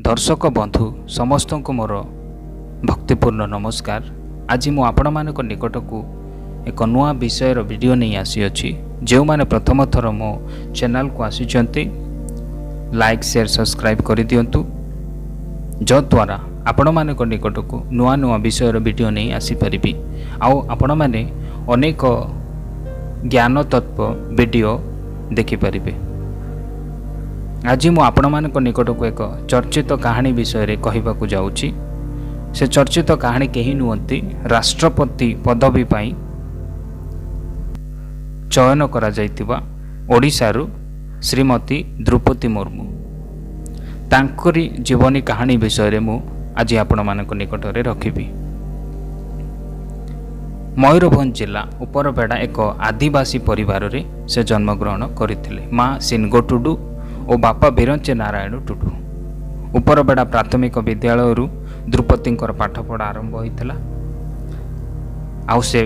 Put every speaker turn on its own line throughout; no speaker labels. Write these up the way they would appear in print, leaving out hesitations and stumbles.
दर्शक बंधु समस्त को मोर भक्तिपूर्ण नमस्कार। आज मु आपण मानक निकट को एक नुआ विषय वीडियो नहीं आसी जो माने प्रथम थर मो चैनल को आसी लाइक शेयर सब्सक्राइब कर दिंतु जद्वारा आपण मानक निकट को नुआ नुआ विषय वीडियो नहीं आसी परिबी। आउ आपण माने अनेक ज्ञान तत्व वीडियो देखि परिबे। आज मु आपण मानक निकट को एक चर्चित कहानी विषय रे कहबा को जाउची। से चर्चित कहानी केही नुहंती राष्ट्रपति पदवी पाई चयन करा जाइतिबा ओडिशारू श्रीमती द्रौपदी मुर्मू तांकरी जीवनी कहानी विषय रे मु आज आपण मानक निकट रे रखिबी। मयूरभंज जिला उपरबेड़ा एक आदिवासी परिवार रे से जन्मग्रहण करथिले। माँ सिनगो टुडू और बापा बिरंचे नारायण टुडू। उपरबेड़ा प्राथमिक विद्यालय द्रौपदी पाठपढ़ा आरंभ होता। आउ से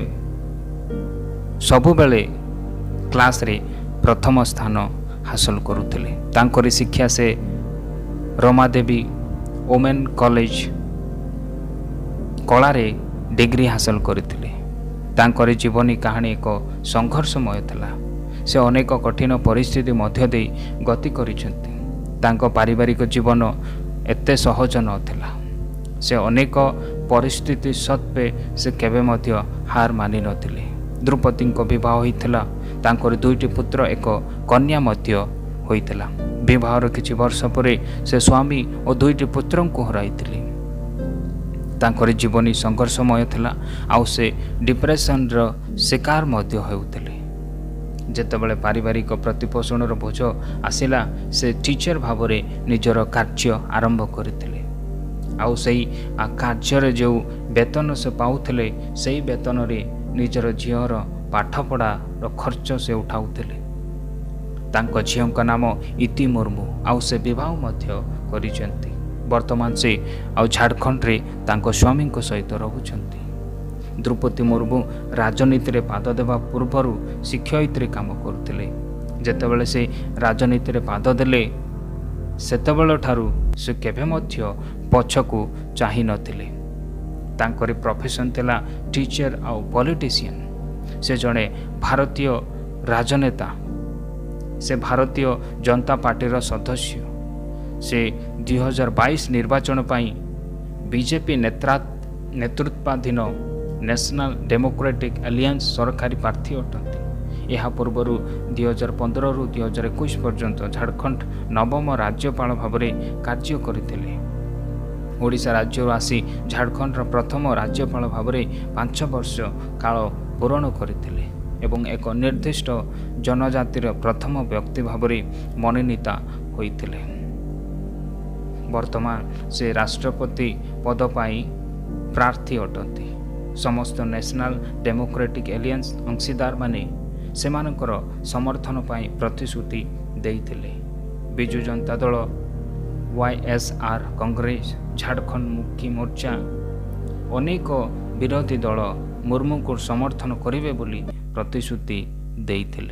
सबु बेले क्लास रे प्रथम स्थान हासिल करुथिले। तांकरी शिक्षा से रमादेवी वोमेन कॉलेज कला रे डिग्री हासिल करथिले। तांकरी जीवनी कहानी एक संघर्षमय था। से अनेक कठिन परिस्थिति मध्य दे गति करिसेंती। तांको पारिवारिक जीवन एते सहज नथिला। से अनेक परिस्थिति सत्वे से केबे मध्य हार मानि नथिले। द्रौपदी को विवाह होइथिला। तांकर दुईटी पुत्र एक कन्या मध्य होइथिला। विवाहर किछि वर्ष परे से स्वामी और दुईटी पुत्रन को हराइथिले। तांकर जीवनी संघर्षमय थिला। आउ से डिप्रेशन रो शिकार मध्य होउथिले। जेतेबेले पारिवारिक प्रतिपोषण बोझ आसिला से टीचर भाव में निजर कार्य आरंभ करथिले। आउ सही कार्य जो वेतन से पाउथिले सही वेतन रे निजर झीवर पाठपढ़ा खर्च से उठाउथिले। तांको झीओं नाम इति मुर्मू। आउ से विवाह मध्य करिसेंती। वर्तमान से आउ झारखंड रे तांको स्वामी सहित रहुछंती। द्रौपदी मुर्मू राजनीति रे पाद देवा पूर्वर शिक्षयित्री काम करथिले। जेतेबेले से राजनीति रे पाद देले सेतेबेले ठारू से केबे मध्य पछकू चाहि नथिले। तांकरी प्रोफेशन थिला टीचर आउ पॉलिटिशियन। से जड़े भारतीय राजनेता। से भारतीय जनता पार्टी रो सदस्य। से 2022 निर्वाचन पाई बीजेपी नेतृत्वाधीन नेशनल डेमोक्रेटिक एलियंस सरकारी प्रार्थी अटंती। यह पूर्वर 2015 रु 2021 पर्यंत झारखंड नवम राज्यपाल भाव में कार्य करथिले। ओडिशा राज्य आसी झारखंड प्रथम राज्यपाल भाव में 5 वर्ष काल पूरण करथिले एवं एक निर्दिष्ट जनजातिर प्रथम व्यक्ति भाव में मनोनीत होइथिले। वर्तमान से राष्ट्रपति पद पाई प्रार्थी अटंती। समस्त नेशनल डेमोक्रेटिक एलियंस अंशीदार माने सेमानकर समर्थन पाई प्रतिश्रुति देइथिले। बिजु जनता दल YSR कांग्रेस झारखंड मुक्ति मोर्चा अनेक विरोधी दल मुर्मू को समर्थन करिवे बोली प्रतिश्रुति देइथिले।